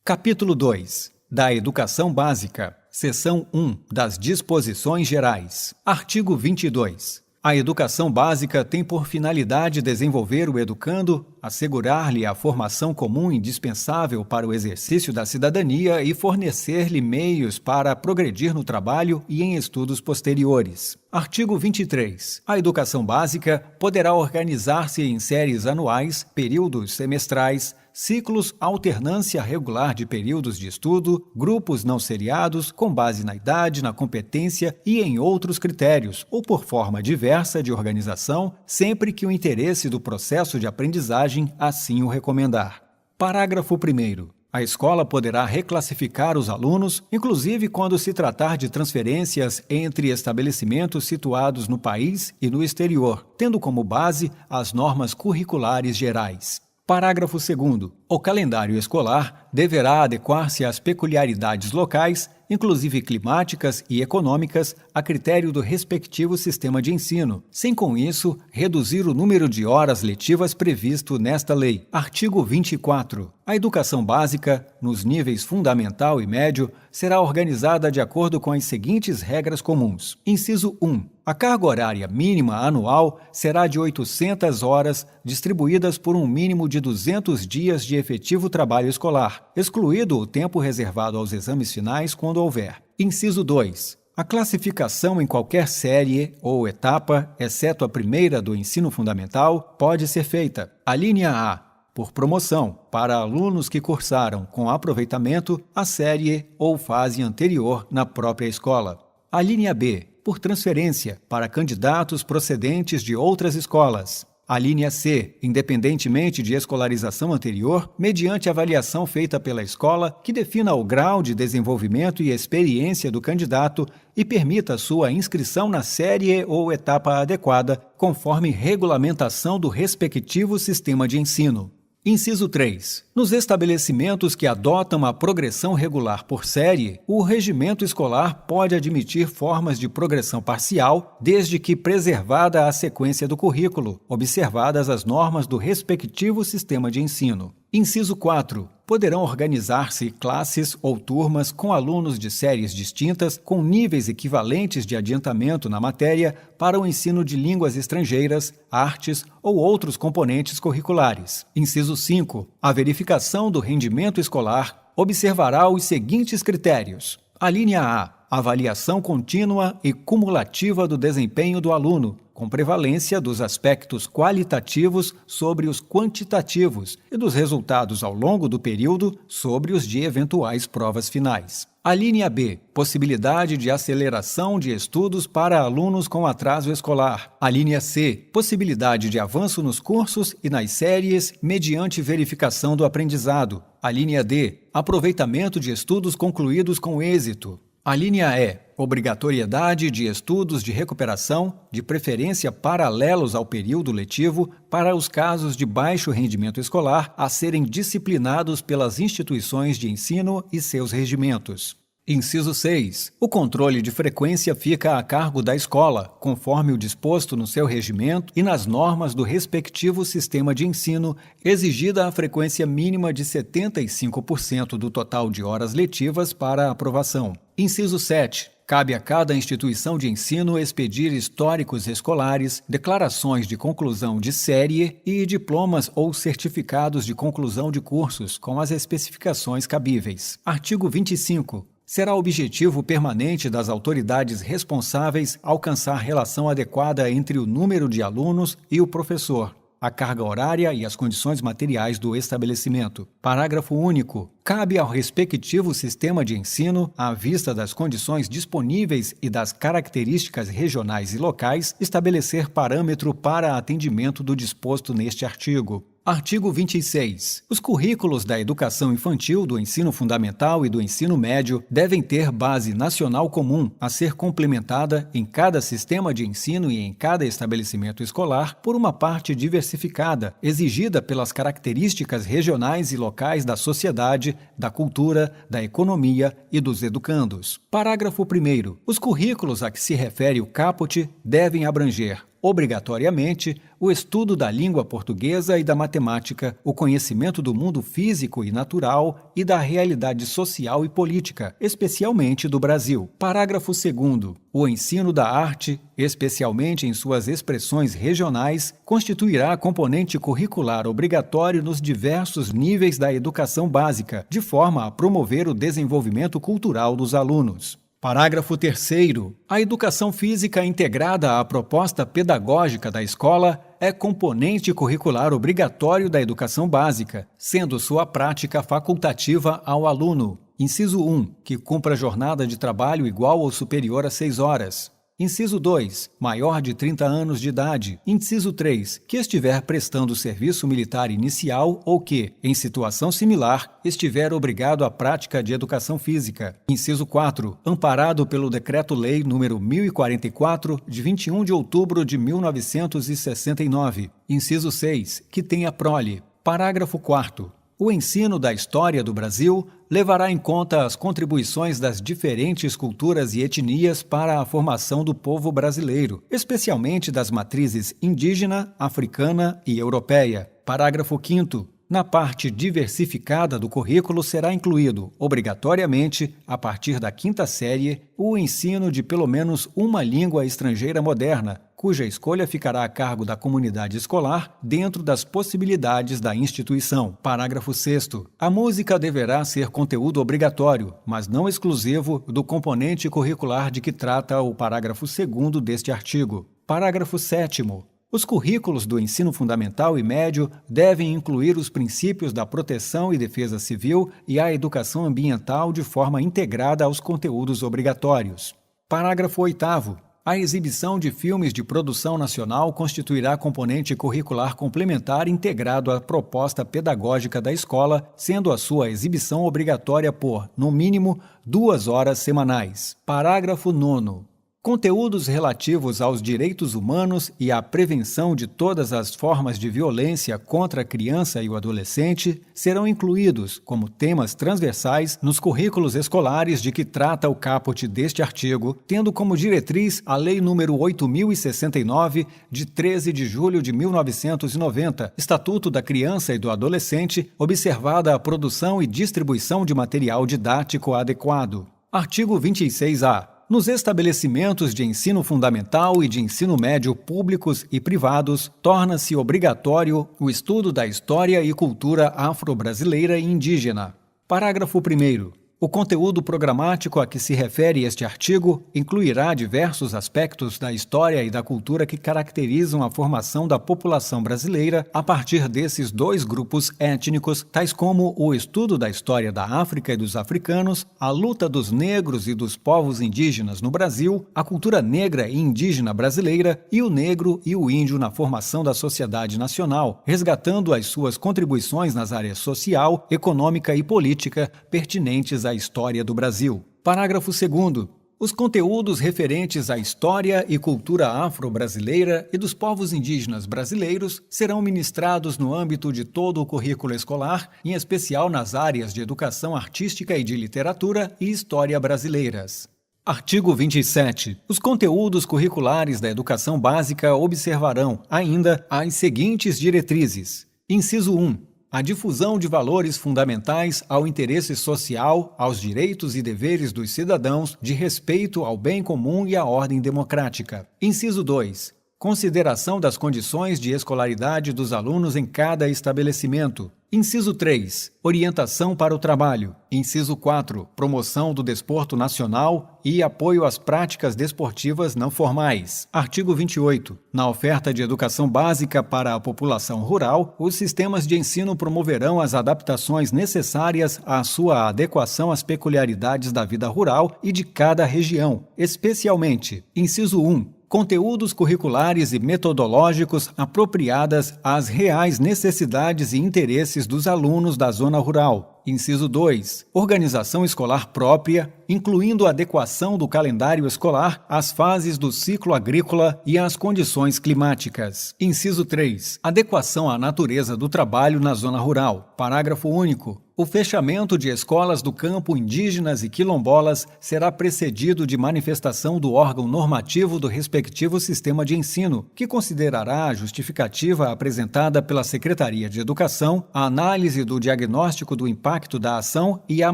Capítulo 2. Da Educação Básica. Seção 1. Das Disposições Gerais. Artigo 22. A educação básica tem por finalidade desenvolver o educando, assegurar-lhe a formação comum indispensável para o exercício da cidadania e fornecer-lhe meios para progredir no trabalho e em estudos posteriores. Artigo 23. A educação básica poderá organizar-se em séries anuais, períodos semestrais, ciclos, alternância regular de períodos de estudo, grupos não seriados, com base na idade, na competência e em outros critérios, ou por forma diversa de organização, sempre que o interesse do processo de aprendizagem assim o recomendar. Parágrafo 1º. A escola poderá reclassificar os alunos, inclusive quando se tratar de transferências entre estabelecimentos situados no país e no exterior, tendo como base as normas curriculares gerais. Parágrafo 2º. O calendário escolar deverá adequar-se às peculiaridades locais, inclusive climáticas e econômicas, a critério do respectivo sistema de ensino, sem com isso reduzir o número de horas letivas previsto nesta lei. Artigo 24. A educação básica, nos níveis fundamental e médio, será organizada de acordo com as seguintes regras comuns. Inciso 1. A carga horária mínima anual será de 800 horas, distribuídas por um mínimo de 200 dias de efetivo trabalho escolar, excluído o tempo reservado aos exames finais quando houver. Inciso 2. A classificação em qualquer série ou etapa, exceto a primeira do ensino fundamental, pode ser feita. A linha A, por promoção, para alunos que cursaram com aproveitamento a série ou fase anterior na própria escola. A linha B, por transferência, para candidatos procedentes de outras escolas. A linha C, independentemente de escolarização anterior, mediante avaliação feita pela escola que defina o grau de desenvolvimento e experiência do candidato e permita sua inscrição na série ou etapa adequada, conforme regulamentação do respectivo sistema de ensino. Inciso 3. Nos estabelecimentos que adotam a progressão regular por série, o regimento escolar pode admitir formas de progressão parcial, desde que preservada a sequência do currículo, observadas as normas do respectivo sistema de ensino. Inciso 4. Poderão organizar-se classes ou turmas com alunos de séries distintas com níveis equivalentes de adiantamento na matéria para o ensino de línguas estrangeiras, artes ou outros componentes curriculares. Inciso 5. A verificação do rendimento escolar observará os seguintes critérios. A linha A. Avaliação contínua e cumulativa do desempenho do aluno, com prevalência dos aspectos qualitativos sobre os quantitativos e dos resultados ao longo do período sobre os de eventuais provas finais. A linha B, possibilidade de aceleração de estudos para alunos com atraso escolar. A linha C, possibilidade de avanço nos cursos e nas séries mediante verificação do aprendizado. A linha D, aproveitamento de estudos concluídos com êxito. A linha E, obrigatoriedade de estudos de recuperação, de preferência paralelos ao período letivo, para os casos de baixo rendimento escolar a serem disciplinados pelas instituições de ensino e seus regimentos. Inciso 6. O controle de frequência fica a cargo da escola, conforme o disposto no seu regimento e nas normas do respectivo sistema de ensino, exigida a frequência mínima de 75% do total de horas letivas para aprovação. Inciso 7. Cabe a cada instituição de ensino expedir históricos escolares, declarações de conclusão de série e diplomas ou certificados de conclusão de cursos, com as especificações cabíveis. Artigo 25. Será objetivo permanente das autoridades responsáveis alcançar relação adequada entre o número de alunos e o professor, a carga horária e as condições materiais do estabelecimento. Parágrafo único. Cabe ao respectivo sistema de ensino, à vista das condições disponíveis e das características regionais e locais, estabelecer parâmetro para atendimento do disposto neste artigo. Artigo 26. Os currículos da educação infantil, do ensino fundamental e do ensino médio devem ter base nacional comum, a ser complementada em cada sistema de ensino e em cada estabelecimento escolar por uma parte diversificada, exigida pelas características regionais e locais da sociedade, da cultura, da economia e dos educandos. Parágrafo 1º. Os currículos a que se refere o caput devem abranger obrigatoriamente, o estudo da língua portuguesa e da matemática, o conhecimento do mundo físico e natural e da realidade social e política, especialmente do Brasil. Parágrafo 2º. O ensino da arte, especialmente em suas expressões regionais, constituirá componente curricular obrigatório nos diversos níveis da educação básica, de forma a promover o desenvolvimento cultural dos alunos. Parágrafo 3º. A educação física integrada à proposta pedagógica da escola é componente curricular obrigatório da educação básica, sendo sua prática facultativa ao aluno. Inciso 1. Que cumpra jornada de trabalho igual ou superior a 6 horas. Inciso 2. Maior de 30 anos de idade. Inciso 3. Que estiver prestando serviço militar inicial ou que, em situação similar, estiver obrigado à prática de educação física. Inciso 4. Amparado pelo Decreto-Lei nº 1044, de 21 de outubro de 1969. Inciso 6. Que tenha prole. Parágrafo 4º. O ensino da história do Brasil levará em conta as contribuições das diferentes culturas e etnias para a formação do povo brasileiro, especialmente das matrizes indígena, africana e europeia. Parágrafo 5º. Na parte diversificada do currículo será incluído, obrigatoriamente, a partir da 5ª série, o ensino de pelo menos uma língua estrangeira moderna, cuja escolha ficará a cargo da comunidade escolar dentro das possibilidades da instituição. Parágrafo 6º. A música deverá ser conteúdo obrigatório, mas não exclusivo, do componente curricular de que trata o parágrafo 2º deste artigo. Parágrafo 7º. Os currículos do ensino fundamental e médio devem incluir os princípios da proteção e defesa civil e a educação ambiental de forma integrada aos conteúdos obrigatórios. Parágrafo 8º. A exibição de filmes de produção nacional constituirá componente curricular complementar integrado à proposta pedagógica da escola, sendo a sua exibição obrigatória por, no mínimo, 2 horas semanais. Parágrafo 9º. Conteúdos relativos aos direitos humanos e à prevenção de todas as formas de violência contra a criança e o adolescente serão incluídos como temas transversais nos currículos escolares de que trata o caput deste artigo, tendo como diretriz a Lei nº 8.069, de 13 de julho de 1990, Estatuto da Criança e do Adolescente, observada a produção e distribuição de material didático adequado. Artigo 26-A. Nos estabelecimentos de ensino fundamental e de ensino médio públicos e privados, torna-se obrigatório o estudo da história e cultura afro-brasileira e indígena. Parágrafo 1º. O conteúdo programático a que se refere este artigo incluirá diversos aspectos da história e da cultura que caracterizam a formação da população brasileira a partir desses 2 grupos étnicos, tais como o estudo da história da África e dos africanos, a luta dos negros e dos povos indígenas no Brasil, a cultura negra e indígena brasileira e o negro e o índio na formação da sociedade nacional, resgatando as suas contribuições nas áreas social, econômica e política pertinentes à história do Brasil. Parágrafo 2º. Os conteúdos referentes à história e cultura afro-brasileira e dos povos indígenas brasileiros serão ministrados no âmbito de todo o currículo escolar, em especial nas áreas de educação artística e de literatura e história brasileiras. Artigo 27. Os conteúdos curriculares da educação básica observarão, ainda, as seguintes diretrizes. Inciso 1. A difusão de valores fundamentais ao interesse social, aos direitos e deveres dos cidadãos, de respeito ao bem comum e à ordem democrática. Inciso 2. Consideração das condições de escolaridade dos alunos em cada estabelecimento. Inciso 3. Orientação para o trabalho. Inciso 4. Promoção do desporto nacional e apoio às práticas desportivas não formais. Artigo 28. Na oferta de educação básica para a população rural, os sistemas de ensino promoverão as adaptações necessárias à sua adequação às peculiaridades da vida rural e de cada região, especialmente. Inciso 1. Conteúdos curriculares e metodológicos apropriadas às reais necessidades e interesses dos alunos da zona rural. Inciso 2. Organização escolar própria, incluindo a adequação do calendário escolar às fases do ciclo agrícola e às condições climáticas. Inciso 3. Adequação à natureza do trabalho na zona rural. Parágrafo único. O fechamento de escolas do campo indígenas e quilombolas será precedido de manifestação do órgão normativo do respectivo sistema de ensino, que considerará a justificativa apresentada pela Secretaria de Educação, a análise do diagnóstico do impacto da ação e a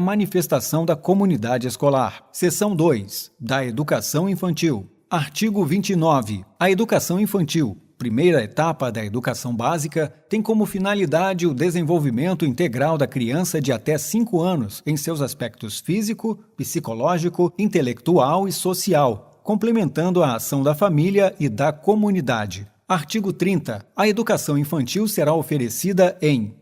manifestação da comunidade escolar. Seção 2. Da Educação Infantil. Artigo 29. A educação infantil, primeira etapa da educação básica, tem como finalidade o desenvolvimento integral da criança de até 5 anos em seus aspectos físico, psicológico, intelectual e social, complementando a ação da família e da comunidade. Artigo 30. A educação infantil será oferecida em: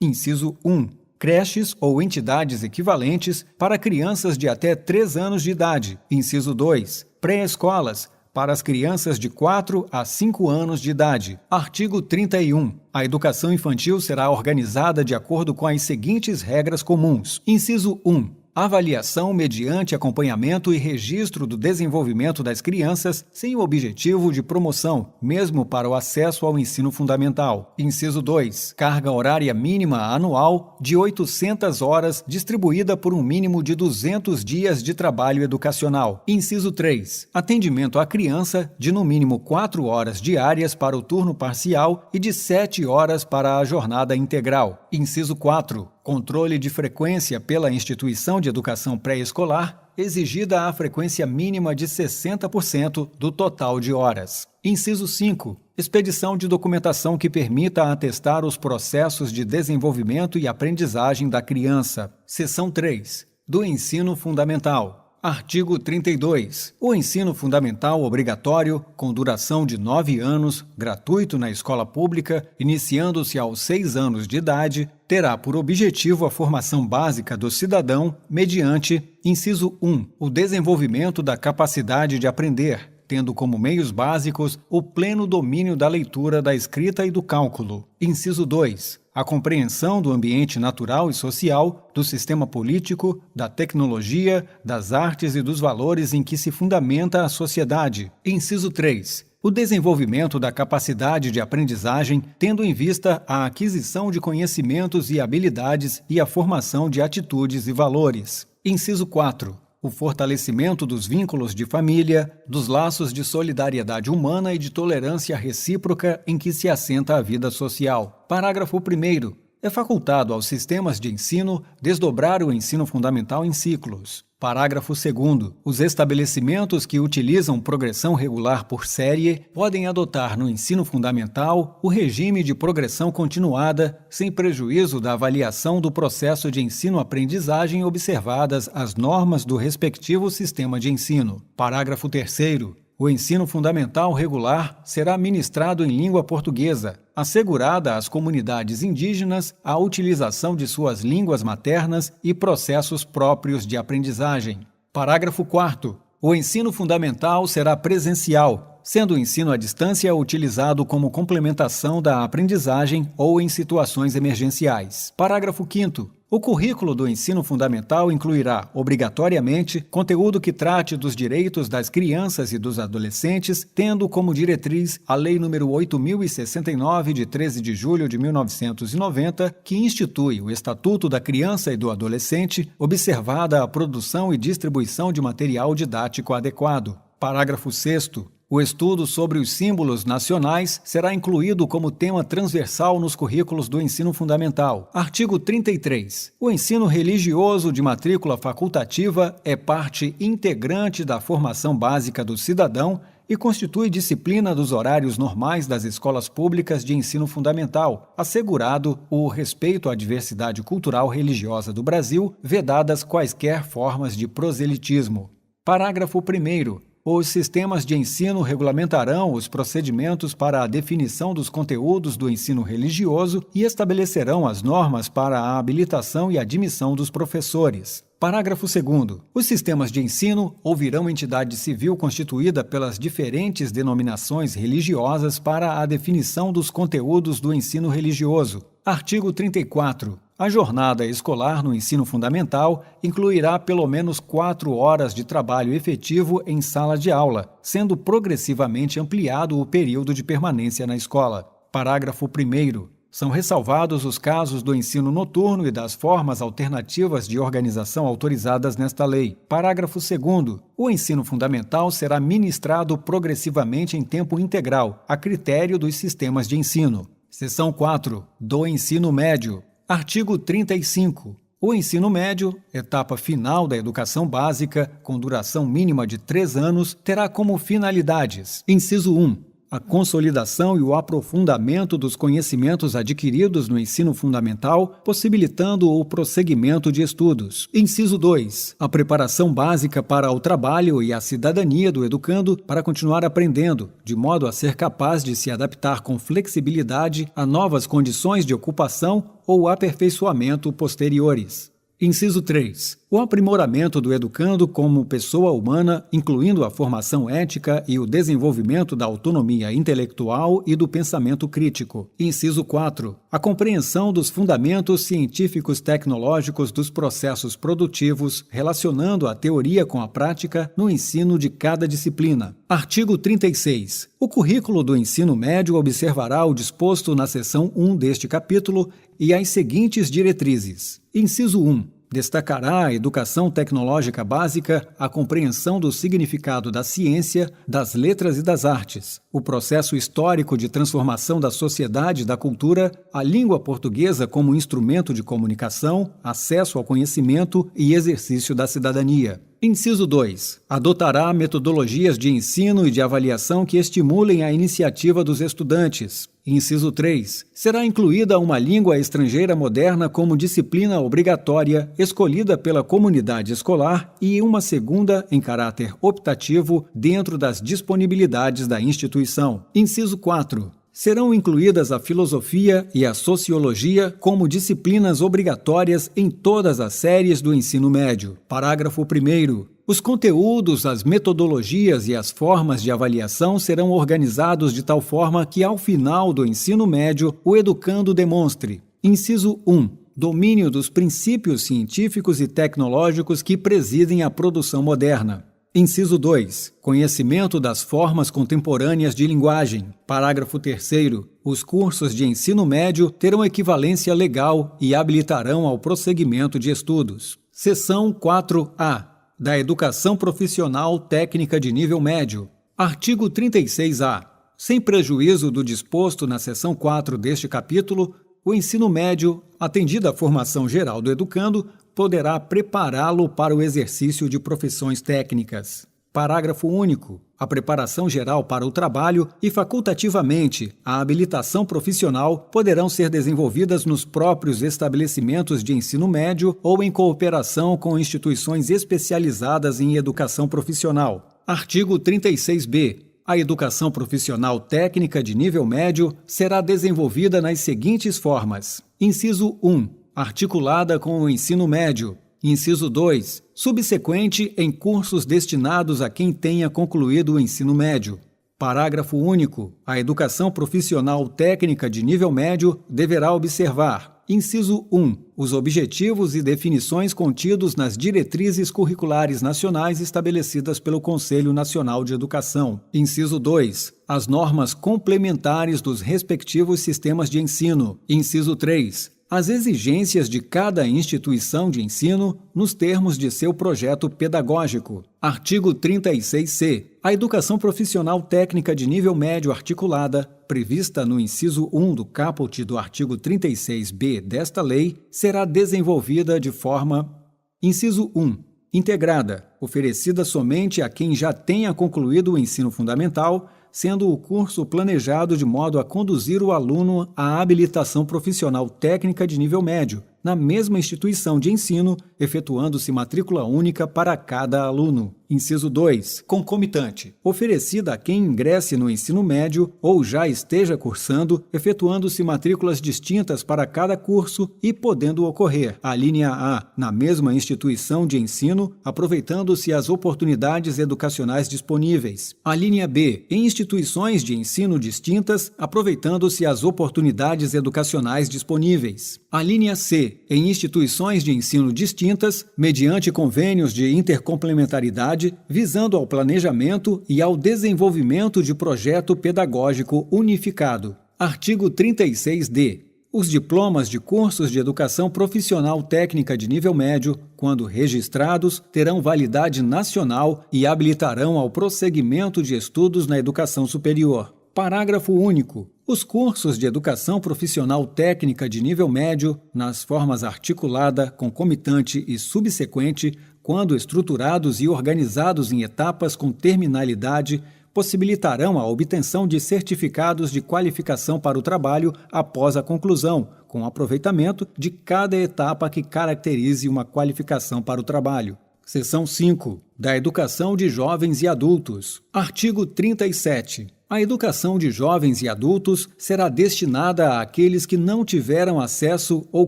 inciso 1. Creches ou entidades equivalentes para crianças de até 3 anos de idade. Inciso 2. Pré-escolas para as crianças de 4 a 5 anos de idade. Artigo 31. A educação infantil será organizada de acordo com as seguintes regras comuns. Inciso 1. Avaliação mediante acompanhamento e registro do desenvolvimento das crianças sem o objetivo de promoção, mesmo para o acesso ao ensino fundamental. Inciso 2. Carga horária mínima anual de 800 horas distribuída por um mínimo de 200 dias de trabalho educacional. Inciso 3. Atendimento à criança de no mínimo 4 horas diárias para o turno parcial e de 7 horas para a jornada integral. Inciso 4. Controle de frequência pela instituição de educação pré-escolar, exigida a frequência mínima de 60% do total de horas. Inciso 5. Expedição de documentação que permita atestar os processos de desenvolvimento e aprendizagem da criança. Seção 3. Do ensino fundamental. Artigo 32. O ensino fundamental obrigatório, com duração de 9 anos, gratuito na escola pública, iniciando-se aos 6 anos de idade, terá por objetivo a formação básica do cidadão mediante: inciso 1. O desenvolvimento da capacidade de aprender, tendo como meios básicos o pleno domínio da leitura, da escrita e do cálculo. Inciso 2. A compreensão do ambiente natural e social, do sistema político, da tecnologia, das artes e dos valores em que se fundamenta a sociedade. Inciso 3. O desenvolvimento da capacidade de aprendizagem, tendo em vista a aquisição de conhecimentos e habilidades e a formação de atitudes e valores. Inciso 4. O fortalecimento dos vínculos de família, dos laços de solidariedade humana e de tolerância recíproca em que se assenta a vida social. Parágrafo 1º. É facultado aos sistemas de ensino desdobrar o ensino fundamental em ciclos. Parágrafo 2º. Os estabelecimentos que utilizam progressão regular por série podem adotar no ensino fundamental o regime de progressão continuada, sem prejuízo da avaliação do processo de ensino-aprendizagem observadas as normas do respectivo sistema de ensino. Parágrafo 3º. O ensino fundamental regular será ministrado em língua portuguesa, assegurada às comunidades indígenas a utilização de suas línguas maternas e processos próprios de aprendizagem. Parágrafo 4º. O ensino fundamental será presencial, sendo o ensino à distância utilizado como complementação da aprendizagem ou em situações emergenciais. Parágrafo 5º. O currículo do ensino fundamental incluirá, obrigatoriamente, conteúdo que trate dos direitos das crianças e dos adolescentes, tendo como diretriz a Lei nº 8.069, de 13 de julho de 1990, que institui o Estatuto da Criança e do Adolescente, observada a produção e distribuição de material didático adequado. Parágrafo 6º. O estudo sobre os símbolos nacionais será incluído como tema transversal nos currículos do ensino fundamental. Artigo 33. O ensino religioso de matrícula facultativa é parte integrante da formação básica do cidadão e constitui disciplina dos horários normais das escolas públicas de ensino fundamental, assegurado o respeito à diversidade cultural religiosa do Brasil, vedadas quaisquer formas de proselitismo. Parágrafo 1º. Os sistemas de ensino regulamentarão os procedimentos para a definição dos conteúdos do ensino religioso e estabelecerão as normas para a habilitação e admissão dos professores. Parágrafo 2º. Os sistemas de ensino ouvirão entidade civil constituída pelas diferentes denominações religiosas para a definição dos conteúdos do ensino religioso. Artigo 34. A jornada escolar no ensino fundamental incluirá pelo menos 4 horas de trabalho efetivo em sala de aula, sendo progressivamente ampliado o período de permanência na escola. Parágrafo 1º. São ressalvados os casos do ensino noturno e das formas alternativas de organização autorizadas nesta lei. Parágrafo 2º. O ensino fundamental será ministrado progressivamente em tempo integral, a critério dos sistemas de ensino. Seção 4. Do ensino médio. Artigo 35. O ensino médio, etapa final da educação básica, com duração mínima de 3 anos, terá como finalidades: inciso 1. A consolidação e o aprofundamento dos conhecimentos adquiridos no ensino fundamental, possibilitando o prosseguimento de estudos. Inciso 2. A preparação básica para o trabalho e a cidadania do educando para continuar aprendendo, de modo a ser capaz de se adaptar com flexibilidade a novas condições de ocupação ou aperfeiçoamento posteriores. Inciso 3. O aprimoramento do educando como pessoa humana, incluindo a formação ética e o desenvolvimento da autonomia intelectual e do pensamento crítico. Inciso 4. A compreensão dos fundamentos científicos tecnológicos dos processos produtivos, relacionando a teoria com a prática no ensino de cada disciplina. Artigo 36. O currículo do ensino médio observará o disposto na seção 1 deste capítulo e as seguintes diretrizes. Inciso 1. Destacará a educação tecnológica básica, a compreensão do significado da ciência, das letras e das artes, o processo histórico de transformação da sociedade e da cultura, a língua portuguesa como instrumento de comunicação, acesso ao conhecimento e exercício da cidadania. Inciso 2. Adotará metodologias de ensino e de avaliação que estimulem a iniciativa dos estudantes. Inciso 3. Será incluída uma língua estrangeira moderna como disciplina obrigatória, escolhida pela comunidade escolar, e uma segunda em caráter optativo dentro das disponibilidades da instituição. Inciso 4. Serão incluídas a filosofia e a sociologia como disciplinas obrigatórias em todas as séries do ensino médio. Parágrafo 1º. Os conteúdos, as metodologias e as formas de avaliação serão organizados de tal forma que, ao final do ensino médio, o educando demonstre: inciso 1. Domínio dos princípios científicos e tecnológicos que presidem a produção moderna. Inciso 2. Conhecimento das formas contemporâneas de linguagem. Parágrafo 3º. Os cursos de ensino médio terão equivalência legal e habilitarão ao prosseguimento de estudos. Seção 4A. Da Educação Profissional Técnica de Nível Médio. Artigo 36A. Sem prejuízo do disposto na seção 4 deste capítulo, o ensino médio, atendida a formação geral do educando, poderá prepará-lo para o exercício de profissões técnicas. Parágrafo único. A preparação geral para o trabalho e, facultativamente, a habilitação profissional poderão ser desenvolvidas nos próprios estabelecimentos de ensino médio ou em cooperação com instituições especializadas em educação profissional. Artigo 36b. A educação profissional técnica de nível médio será desenvolvida nas seguintes formas. Inciso 1. Articulada com o ensino médio. Inciso 2. Subsequente em cursos destinados a quem tenha concluído o ensino médio. Parágrafo único. A educação profissional técnica de nível médio deverá observar: inciso 1. Os objetivos e definições contidos nas diretrizes curriculares nacionais estabelecidas pelo Conselho Nacional de Educação. Inciso 2. As normas complementares dos respectivos sistemas de ensino. Inciso 3. As exigências de cada instituição de ensino nos termos de seu projeto pedagógico. Artigo 36c. A educação profissional técnica de nível médio articulada, prevista no inciso 1 do caput do artigo 36b desta lei, será desenvolvida de forma: inciso 1. Integrada, oferecida somente a quem já tenha concluído o ensino fundamental, sendo o curso planejado de modo a conduzir o aluno à habilitação profissional técnica de nível médio, na mesma instituição de ensino, efetuando-se matrícula única para cada aluno. Inciso 2. Concomitante. Oferecida a quem ingresse no ensino médio ou já esteja cursando, efetuando-se matrículas distintas para cada curso e podendo ocorrer a linha A na mesma instituição de ensino, aproveitando-se as oportunidades educacionais disponíveis. A linha B, em instituições de ensino distintas, aproveitando-se as oportunidades educacionais disponíveis. A linha C, em instituições de ensino distintas, mediante convênios de intercomplementaridade, visando ao planejamento e ao desenvolvimento de projeto pedagógico unificado. Artigo 36-D. Os diplomas de cursos de educação profissional técnica de nível médio, quando registrados, terão validade nacional e habilitarão ao prosseguimento de estudos na educação superior. Parágrafo único. Os cursos de educação profissional técnica de nível médio, nas formas articulada, concomitante e subsequente, quando estruturados e organizados em etapas com terminalidade, possibilitarão a obtenção de certificados de qualificação para o trabalho após a conclusão, com aproveitamento de cada etapa que caracterize uma qualificação para o trabalho. Seção 5. Da educação de jovens e adultos. Artigo 37. A educação de jovens e adultos será destinada àqueles que não tiveram acesso ou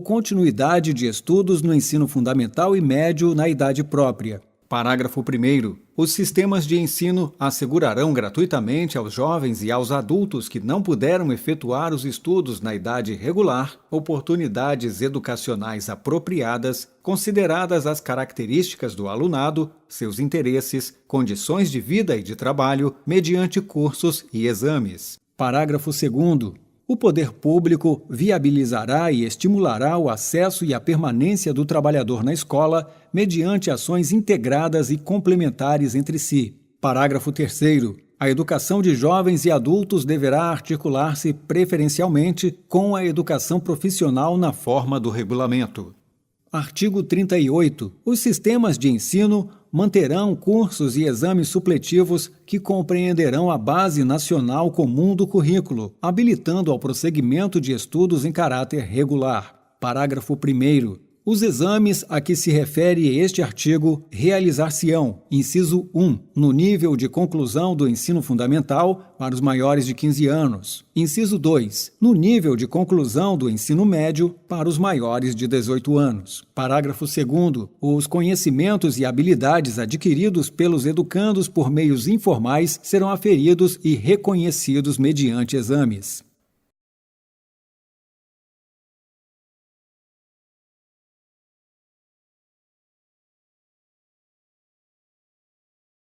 continuidade de estudos no ensino fundamental e médio na idade própria. Parágrafo 1º. Os sistemas de ensino assegurarão gratuitamente aos jovens e aos adultos que não puderam efetuar os estudos na idade regular oportunidades educacionais apropriadas, consideradas as características do alunado, seus interesses, condições de vida e de trabalho, mediante cursos e exames. Parágrafo 2º. O poder público viabilizará e estimulará o acesso e a permanência do trabalhador na escola mediante ações integradas e complementares entre si. Parágrafo 3º. A educação de jovens e adultos deverá articular-se preferencialmente com a educação profissional na forma do regulamento. Artigo 38. Os sistemas de ensino manterão cursos e exames supletivos que compreenderão a base nacional comum do currículo, habilitando ao prosseguimento de estudos em caráter regular. Parágrafo 1º. Os exames a que se refere este artigo realizar-se-ão, inciso 1, no nível de conclusão do ensino fundamental para os maiores de 15 anos. Inciso 2, no nível de conclusão do ensino médio para os maiores de 18 anos. Parágrafo 2º. Os conhecimentos e habilidades adquiridos pelos educandos por meios informais serão aferidos e reconhecidos mediante exames.